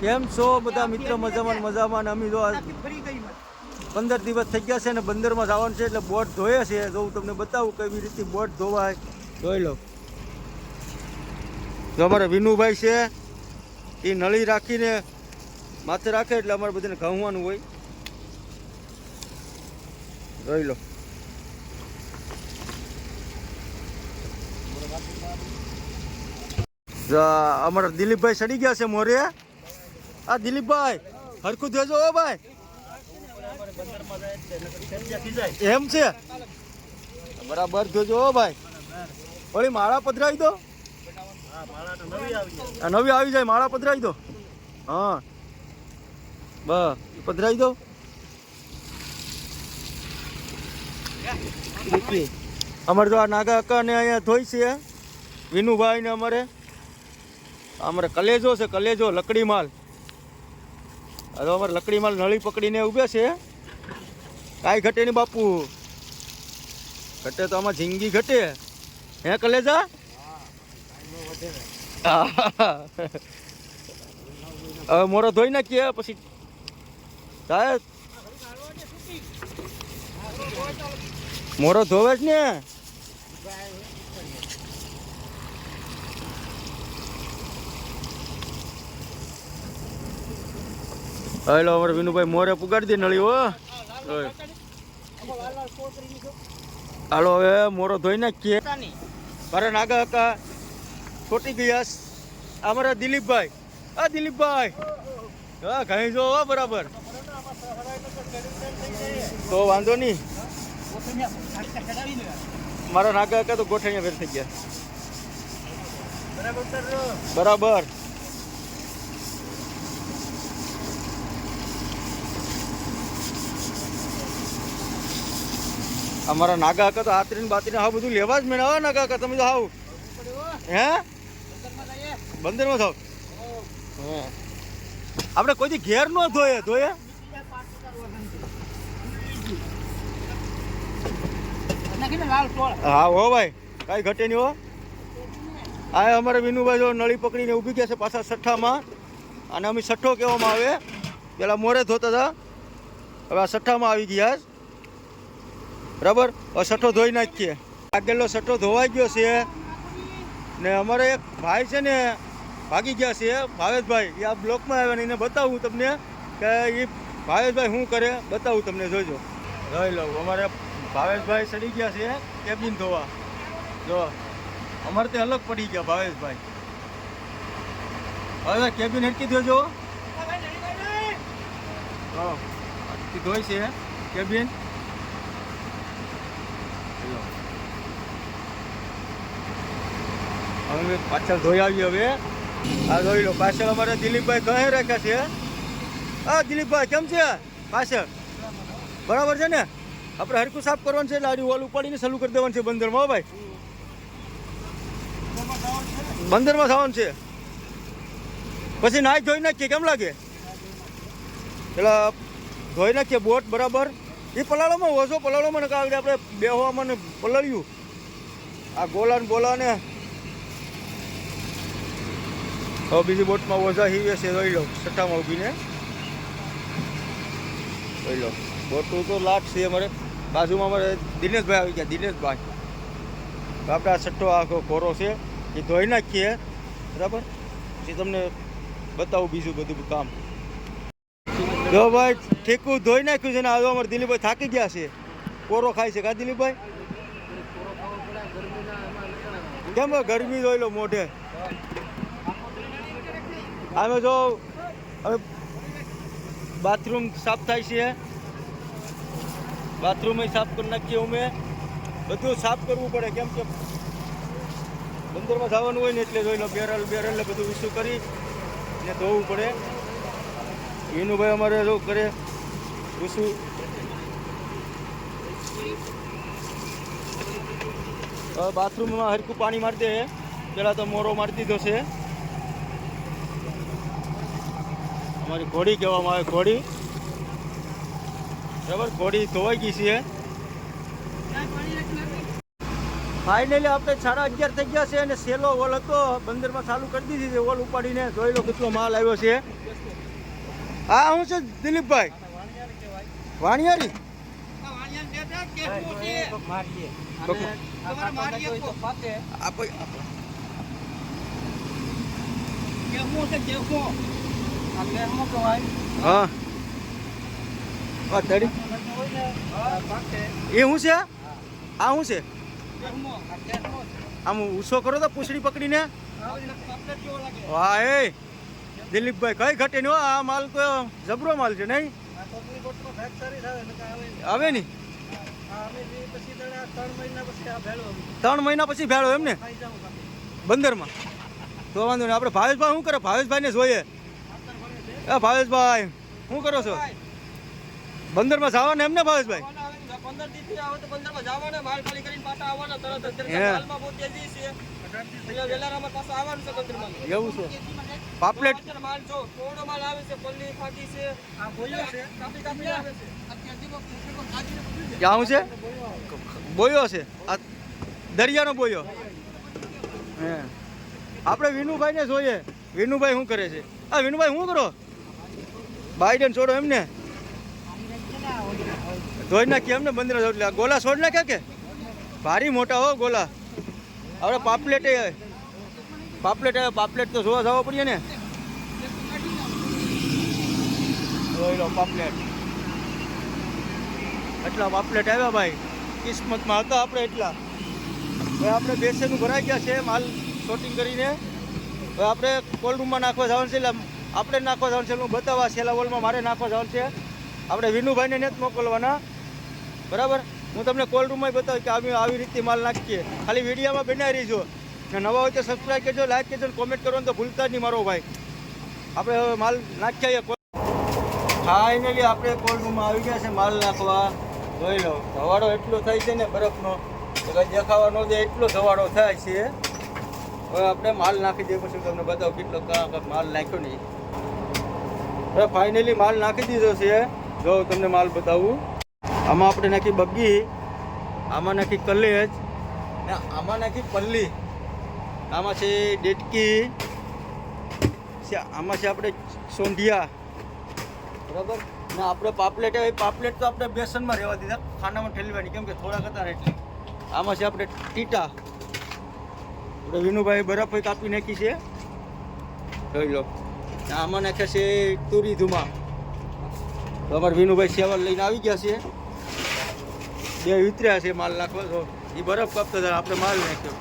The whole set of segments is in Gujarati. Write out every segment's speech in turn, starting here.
કેમ છો બધા મિત્રો? મજામાં અમે જો 15 દિવસ થઈ ગયા છે ને બંદરમાં જવાનું છે એટલે બોટ ધોયે છે. જો હું તમને બતાવું કેવી રીતે બોટ ધોવાય, જોઈ લો. જો અમારે વિનુભાઈ છે એ નળી રાખીને માથે રાખે એટલે અમારે બધાને ઘાવવાનું હોય. જોઈ લો. અમારા દિલીપભાઈ ચડી ગયા છે મોરે. આ દિલીપભાઈ હરખું દેજો હો ભાઈ. એમ છે, બરાબર જોજો હો ભાઈ. ઓલી માળા પધરાવી દો. નવી આવી જાય, માળા પધરાવી દો. હા બસ પધરાવી દો. અમારે જો આ નાગા અક્કા ને અહીંયા ધોઈ છે વિનુભાઈ ને. અમારે કલેજો છે, કલેજો લકડી માલ. હવે અમારે લકડી માલ નળી પકડીને ઊભા છે. કાંઈ ઘટે નહીં બાપુ, ઘટે તો આમાં જિંદગી ઘટે. હે કલેજા? હવે મોરો ધોઈ નાખીએ પછી સાહેબ મોરો ધોવે જ ને. હેલો અમારે વિનુભાઈ મોરે પુગાડી દે નળી. હો હાલો હવે મોરો ધોઈ નાખીએ. મારા નાગા હકા છોટી ગયા. અમારા દિલીપભાઈ, આ દિલીપભાઈ હા ઘણી જો બરાબર તો વાંધો નહીં. મારા નાગા હકા તો ગોઠણિયા ફેર થઈ ગયા બરાબર. અમારા નાગા હકા તો હાથરીને બાતરીને હા બધું લેવા જ મેળવા. નાગા હકા તમે તો હાવ હે બંદરમાં થાવ. આપણે કોઈ ઘેર ન ધોયે. હા હો ભાઈ કાંઈ ઘટે નહીં. હો આ અમારે વિનુભાઈ જો નળી પકડીને ઊભી ગયા છે પાછા સઠ્ઠામાં. અને અમે સઠ્ઠો કહેવામાં આવે, પેલા મોરે ધોતા હતા, હવે આ સઠ્ઠામાં આવી ગયા બરાબર. હવે સઠ્ઠો ધોઈ નાખીએ. આગળનો સઠ્ઠો ધોવાઈ ગયો છે ને અમારે એક ભાઈ છે ને ભાગી ગયા છે, ભાવેશભાઈ. એ આ બ્લોકમાં આવ્યા ને એને બતાવું તમને કે એ ભાવેશભાઈ શું કરે, બતાવું તમને. જોઈજો, જોઈ લો. અમારે ભાવેશભાઈ ચડી ગયા છે કેબિન ધોવા. જો અમારે તે અલગ પડી ગયા ભાવેશભાઈ. હવે કેબિન હેટકી ધોજો. હા ધોઈ છે કેબિન. હવે પાછળ ધોઈ આવી. હવે આ જોઈ લો પાછળ અમારે દિલીપભાઈ કહે રાખ્યા છે. હા દિલીપભાઈ કેમ છે? પાછળ બરાબર છે ને? આપણે હરકું સાફ કરવાનું છે એટલે આડી ઓલ ઉપાડીને ચાલુ કરી દેવાનું છે બંદરમાં. ભાઈ બંદરમાં થવાનું છે પછી નાઈ ધોઈ નાખીએ. કેમ લાગે? પેલા ધોઈ નાખીએ બોટ બરાબર. એ પલાળોમાં ઓછો પલાળોમાં ને કાગડે આપણે બેહવામાં ને પલાળ્યું આ ગોલાને બોલાને. હવે બીજી બોટમાં ઓઝા હીવે છે. જોઈ લો સઠ્ઠામાં ઊભીને. જોઈ લો બોટું તો લાટ છે. અમારે બાજુમાં અમારે દિનેશભાઈ આવી ગયા. દિનેશભાઈ આપણે આ સઠ્ઠો આખો કોરો છે એ ધોઈ નાખીએ બરાબર. પછી તમને બતાવું બીજું બધું કામ. જો ભાઈ ઠેકું ધોઈ નાખ્યું છે ને આજે અમારે દિલીપભાઈ થાકી ગયા છે. કોરો ખાય છે કા દિલીપભાઈ? કેમ ગરમી જોઈ લો મોઢે. અમે જો હવે બાથરૂમ સાફ થાય છે, બાથરૂમ સાફ કરી નાખીએ. અમે બધું સાફ કરવું પડે કેમ કે બંદરમાં જવાનું હોય ને એટલે જોઈ લો બેરલ બધું ઇસ્યુ કરી ને ધોવું પડે. વિનુભાઈ અમારે જો કરે ઇસ્યુ. બાથરૂમમાં હરખું પાણી મારી દે. પેલા તો મોરો મારી દીધો છે. અમારી ઘોડી કહેવામાં આવે, ઘોડી બરાબર. ઘોડી ધોવાઈ ગઈ છે. ફાઇનલી આપણે 11:30 થઈ ગયા છે અને સેલો ઓલ હતો બંદરમાં ચાલુ કરી દીધી છે. ઓલ ઉપાડીને જોઈ લો કેટલો માલ આવ્યો છે. આ શું છે દિલીપભાઈ? વાણિયારી હા તડી એ શું છે? આ શું છે? આમ ઊંચો કરો તો પૂછડી પકડીને. વાહ એ દિલીપભાઈ કઈ ઘટે નહીં. આ માલ તો જબરો માલ છે નહીં આવે ને? 3 મહિના પછી ભેળો એમ ને બંદરમાં? તો વાંધો નહીં. આપણે ભાવેશભાઈ શું કરે? ભાવેશભાઈને જોઈએ. એ ભાવેશભાઈ શું કરો છો? બંદરમાં જવાના એમ ને ભાવેશભાઈ? એવું છે. પાપલેટ ક્યાં છે? બોયો છે આ દરિયાનો બોયો. હે આપણે વિનુભાઈ ને જોઈએ. વિનુભાઈ શું કરે છે? આ વિનુભાઈ શું કરો? બાઈડન છોડો એમને ધોઈ નાખીએ એમને બંદર. એટલે ગોલા છોડ નાખ્યા કે ભારી મોટા હો ગોલા. આપણે પાપલેટ પાપલેટ આવે. પાપલેટ તો જોવા જવા પડીએ ને. જોઈ લો પાપલેટ. એટલા પાપલેટ આવ્યા ભાઈ. કિસ્મતમાં હતા આપણે એટલા. હવે આપણે બેસેનું ભરાઈ ગયા છે માલ શોટિંગ કરીને. હવે આપણે કોલ્ડ રૂમમાં નાખવા જવાનું છે. એટલે આપણે નાખવા જવાનું છે. હું બતાવવા છેલ્લા વોલમાં મારે નાખવા જવાનું છે. આપણે વિનુભાઈને નથી મોકલવાના બરાબર. હું તમને કોલ્ડ રૂમમાં બતાવું કે આવી રીતે માલ નાખીએ. ખાલી વિડીયોમાં બનાવી રહીજો. ને નવા હોય તો સબસ્ક્રાઈબ કરજો, લાઈક કરજો, કોમેન્ટ કરવાનું તો ભૂલતા જ નહીં મારો ભાઈ. આપણે હવે માલ નાખી આવીએ. ફાઇનલી આપણે કોલ્ડ રૂમમાં આવી ગયા છે માલ નાખવા. જોઈ લો ધવાડો એટલો થાય છે ને બરફનો કંઈ દેખાવા ન દે એટલો ધવાડો થાય છે. હવે આપણે માલ નાખી દઈએ પછી તમને બતાવું કેટલો કાંક માલ નાખ્યો નહીં. હવે ફાઇનલી માલ નાખી દીધો છે. જો તમને માલ બતાવું. આમાં આપણે નાખી બગ્ગી, આમાં નાખી કલેજ ને આમાં નાખી પલ્લી, આમાં છે ડેટકી, આમાં છે આપણે સોંઢિયા બરાબર. ને આપણે પાપલેટ પાપલેટ તો આપણે બેસનમાં રહેવા દીધા, ખાનામાં ઠેલવાની કેમ કે થોડાક હતા એટલે. આમાં છે આપણે ટીટા. આપણે વિનુભાઈ બરફ કાપી નાખી છે જોઈ લો. આમાં નાખે છે તુરી ધુમા. તો અમારે વિનુભાઈ સેવલ લઈને આવી ગયા છે. 2 વિતર્યા છે માલ નાખવા. તો એ બરફ કાપતા હતા આપણે માલ નાખ્યો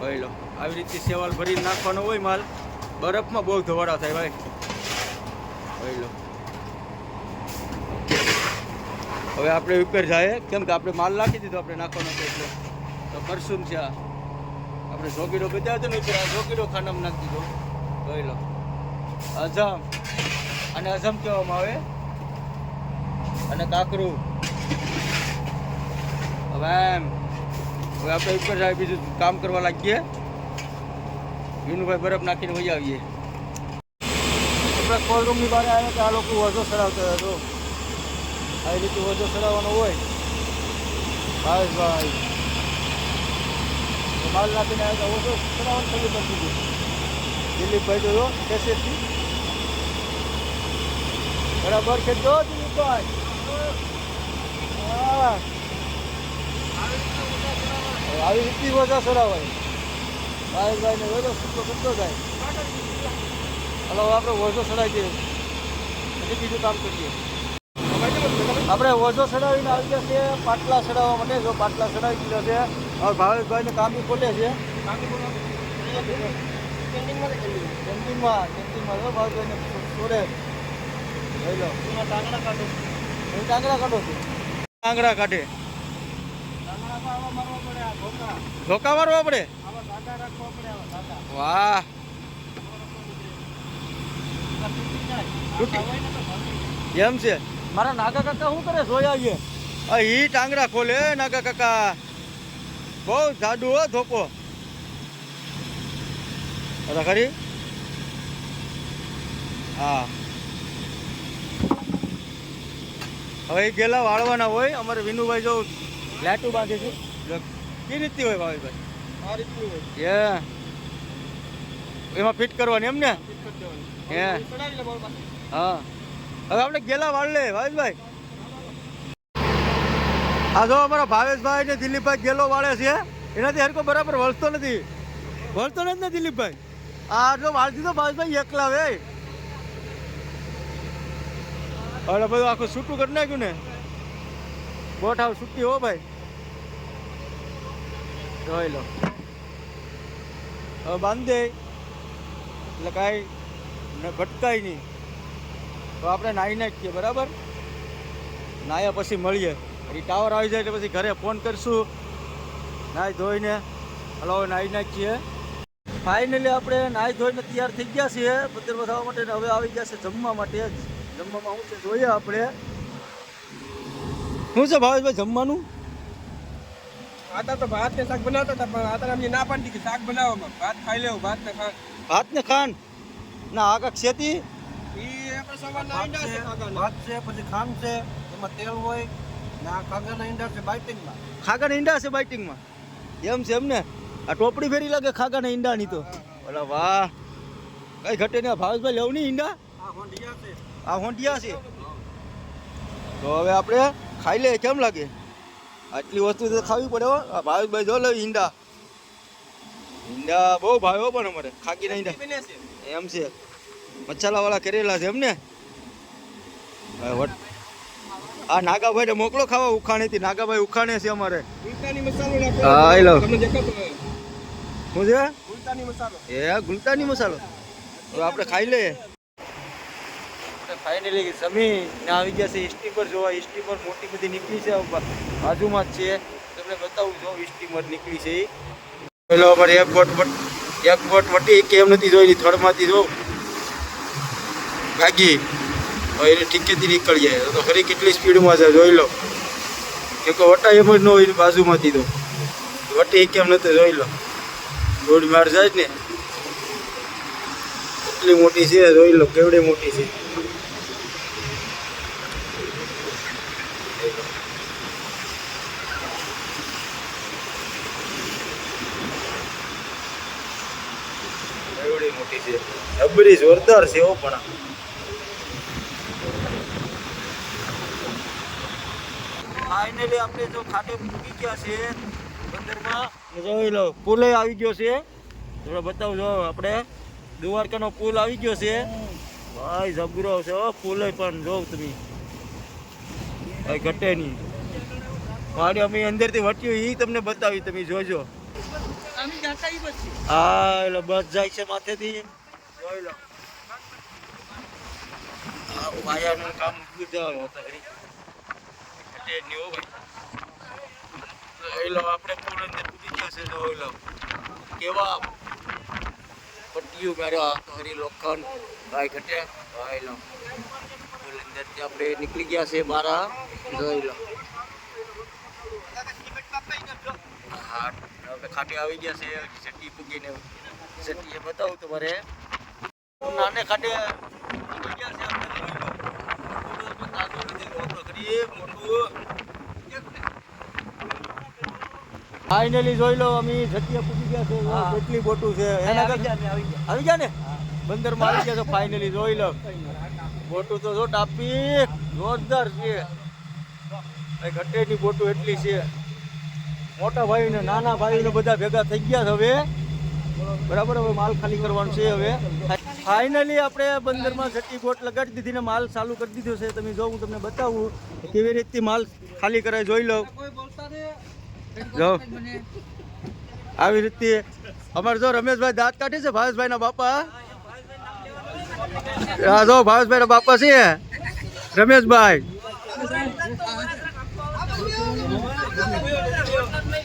જોઈ લો. આવી રીતે સેવલ ભરીને નાખવાનો હોય માલ. બરફમાં બહુ ધવાડા થાય ભાઈ જોઈ લો. હવે આપણે ઉપર જાય કેમ કે આપણે માલ નાખી દીધો. આપણે નાખવાનો છે એટલે તો કરશું છે. આપણે જોગીડો બતાવ્યો ને ઉપર જોગીડો ખાનામાં નાખી દીધો જોઈ લો. અઝમ અને અઝમ કહેવામાં આવે અને કાકરું. હવે આપણે ઉપર જાય બીજું કામ કરવા લાગીએ. વિનુભાઈ બરફ નાખીને વહી આવીએ. આપણે કોલ્ડ રૂમની બહાર આવ્યા કે આ લોકો વજો ચડાવતા હતો. આવી રીતે વજો ચડાવવાનો હોય ભાઈ. માલ નાખીને આવ્યા તો વજો ચડાવવાનું શરૂ કરી દીધું. દિલીપભાઈ તો કેસેટથી બરાબર છે. જો દિલીપભાઈ હા આવી રીતે વજો ચડાવાય. ભાઈને વજો કેટલો થાય. હલો આપણે વજો ચડાવી દઈએ પછી બીજું કામ કરીએ. આપણે વજો ચડાવીને આવી ગયા છે પાટલા ચડાવવા માટે. જો પાટલા ચડાવી દીધા છે. હવે ભાવેશભાઈને કામી ખોટે છે કેન્ટીનમાં જો ભાવેશભાઈને છોડે લઈ લો. ટાંગડા કાઢો છે. ટાંગડા કાઢે ધોકા મારવા પડે. વાહ એમ છે. મારા નાગા કાકા શું કરે જોઈ આવીએ. ઈ ટાંગરા ખોલે નાગા કાકા. બહુ જાડુ હો ધોકો. અરે ખરી હા. હવે એ ગેલા વાળવાના હોય. અમારે વિનુભાઈ જો લાટું બાંધે છે. કેવી રીતની હોય ભાવેશભાઈ? આ રીતની હોય. એમાં ફિટ કરવાની એમ ને હે હા હવે આપણે ગેલા વાળ લે ભાવેશભાઈ આ જો અમારા ભાવેશભાઈ ને દિલીપભાઈ ગેલો વાળે છે એનાથી હરકો બરાબર વળતો નથી ને દિલીપભાઈ આ જો વાળ દીધો ભાવેશભાઈ એકલા વે હવે બધું આખું છૂટું કરી નાખ્યું ને બોટ આવ છૂટી હો ભાઈ જોઈ લો હવે બાંધી દે એટલે કાંઈ ભટકાય નહીં તો આપણે નાહી નાખીએ બરાબર નાહ્યા પછી મળીએ ટાવર આવી જાય એટલે પછી ઘરે ફોન કરશું નાહી ધોઈને હલો નાહી નાખીએ ફાઇનલી આપણે નાહી ધોઈને તૈયાર થઈ ગયા છીએ મંદિર બતાવવા માટે હવે આવી ગયા છે જમવા માટે જ જમવામાં શું છે જોઈએ આપણે શું છે ભાવેશભાઈ જમવાનું આતા તો ભાત ને શાક બનાવતા હતા પણ આતા અમને ના પાડી કે શાક બનાવવામાં ભાત ખાઈ લેવું ભાત ને ખાન ના આ કાંક ખેતી ઈ આપણે સવારના ઈંડા છે ખાગાના ભાત છે પછી ખાંડ છે એમાં તેલ હોય ને આ ખાગાના ઈંડા છે બાઇટિંગમાં ખાગાના ઈંડા છે બાઇટિંગમાં એમ છે એમ ને આ ટોપડી ફેરી લાગે ખાગાના ઈંડાની તો ઓલા વાહ કઈ ઘટે ને ભાવેશભાઈ લેવું નહીં ઈંડા આ હોંડિયા છે તો હવે આપણે ખાઈ લે કેમ લાગે આટલી વસ્તુ તો ખાવી પડે હો આ ભાવેશભાઈ જો લે ઈંડા બહુ ભાવ્યો પણ અમારે ખાકીના ઈંડા એમ છે મસાલાવાળા કરેલા છે એમ ને આ નાગાભાઈ ને મોકલો ખાવા ઉખાણીથી નાગાભાઈ ઉખાણે છે અમારે ગુલતાની મસાલો નાખો હા લો તમને દેખાતો શું છે ગુલતાની મસાલો એ ગુલતાની મસાલો તો આપણે ખાઈ લઈએ ફાઇનલી જમી ને આવી ગયા છે સ્ટીમર જોવા સ્ટીમર મોટી બધી નીકળી છે બાજુમાં જ છે તમને બતાવું જો સ્ટીમર નીકળી છે પેલો અમારે એક બોટ વટી કેમ નથી જોઈ થડમાંથી જો ભાગી એને ઠીકેથી નીકળી જાય તો ખરી કેટલી સ્પીડમાં છે જોઈ લો એક વટા એમ જ ન હોય બાજુમાંથી તો વટી કેમ નથી જોઈ લો દોડ માર જાય ને એટલી મોટી છે જોઈ લો કેવડી મોટી છે એવડી મોટી છે જબરી જોરદાર છે ઓ પણ ફાઇનલી આપણે જો ખાટે મૂકી ગયા છે બંદરમાં જોઈ લો પુલે આવી ગયો છે થોડો બતાવજો આપણે દ્વારકાનો પુલ આવી ગયો છે ભાઈ જબરો છે ઓ પુલે પણ જોવ તમે ભાઈ ઘટે નહીં પાણી અમે અંદરથી વટ્યું એ તમને બતાવી તમે જોજો હા એટલે બસ જાય છે માથેથી જોઈ લો વાયાનું કામ જોઈ લો આપણે પુલ અંદર કૂદી ગયા છે જોઈ લો કેવા પટ્ટીયું માર્યા હરી લોખંડ ભાઈ ઘટે જોઈ લો પુલ અંદરથી આપણે નીકળી ગયા છે બારા જોઈ લો હા હવે ખાટે આવી ગયા છે સટી પૂગીને સટી એ બતાવું તમારે નાને ખાટે પૂગી ગયા છે ફાઇનલી જોઈ લો અમે જટિયા પૂગી ગયા છે કેટલી બોટું છે આવી ગયા ને બંદર માં આવી ગયા છે ફાઇનલી જોઈ લો બોટું તો જો ટાપી જોરદાર છે ઘટેની બોટું એટલી છે મોટા ભાઈ ને નાના ભાઈ ને બધા ભેગા થઈ ગયા છે હવે બરાબર હવે માલ ખાલી કરવાનું છે હવે ફાઇનલી આપણે બંદરમાં જટી બોટ લગાડી દીધી ને માલ ચાલુ કરી દીધો છે તમે જો હું તમને બતાવું કેવી રીતથી માલ ખાલી કરે જોઈ લો જો આવી રીતે અમારે જો રમેશભાઈ દાંત કાઢે છે ભાવેશભાઈ ના બાપા આ જો ભાવેશભાઈ ના બાપા છે રમેશભાઈ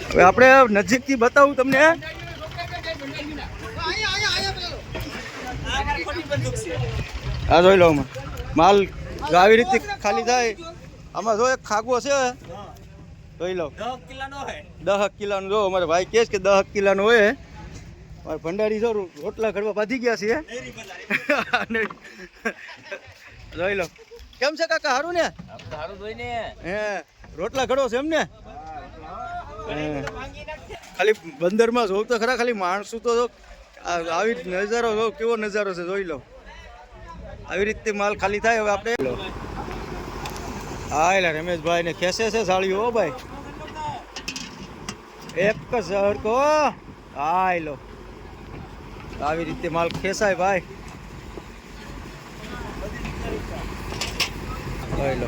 હવે આપણે નજીકથી બતાવું તમને આ જોઈ લો માલ આવી રીતે ખાલી થાય આમાં જો એક ખાગો છે જોઈ લો 10 કિલાનો જો અમારે ભાઈ કહે છે કે 10 કિલાનો હોય મારે ભંડારી જો રોટલા ઘડવા બાંધી ગયા છે જોઈ લો કેમ છે કાકા સારું ને હે રોટલા ઘડો છે એમ ને ખાલી બંદરમાં જોઉં તો ખરા ખાલી માણસો તો આવી નજારો જો કેવો નજારો છે જોઈ લો. આવી રીતે માલ ખાલી થાય હવે આપણે હા એટલે રમેશભાઈ ને ખેંચે છે સાળીઓ હો ભાઈ એક જ હરકો હા લો આવી રીતે માલ ખેંચાય ભાઈ લો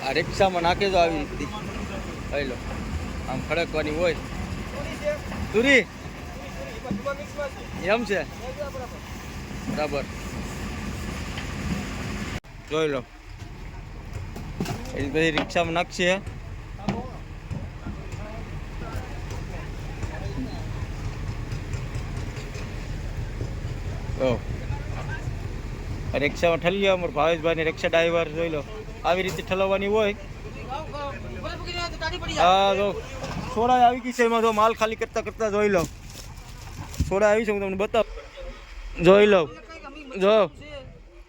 આ રિક્ષામાં નાખે તો આવી રીતે લો આમ ખડકવાની હોય તુરી એમ છે બરાબર જોઈ લો એ બધી રિક્ષામાં નાખશે રિક્ષામાં ઠલી ગયા અમારા ભાવેશભાઈ રિક્ષા ડ્રાઈવર જોઈ લો આવી રીતે ઠલવવાની હોય હા તો સોડા આવી ગઈ છે એમાં તો માલ ખાલી કરતા કરતા જોઈ લો સોડા આવી છે હું તમને બતાવું જોઈ લો જો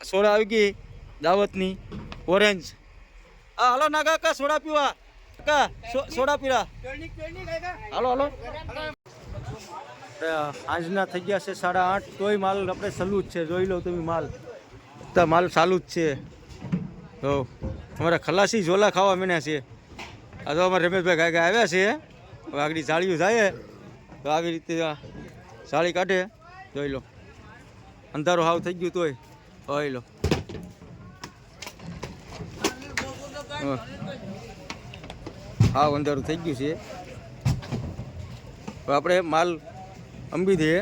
સોડા આવી ગઈ દાવતની ઓરેન્જ હા હાલો ના કાકા સોડા પીવા કાકા સોડા પીવા હાલો હાલો આજના થઈ ગયા છે 8:30 તોય માલ આપણે ચાલુ જ છે જોઈ લો તમે માલ ચાલુ જ છે તો અમારા ખલાસી ઝોલા ખાવા મીન્યા છે આ તો અમારા રમેશભાઈ કાકા આવ્યા છે હવે આગળ જાળીઓ જાય તો આવી રીતે જાળી કાઢે જોઈ લો અંધારું હાવ થઈ ગયું તોય જોઈ લો હાવ અંધારું થઈ ગયું છે હવે આપણે માલ અંબી દઈએ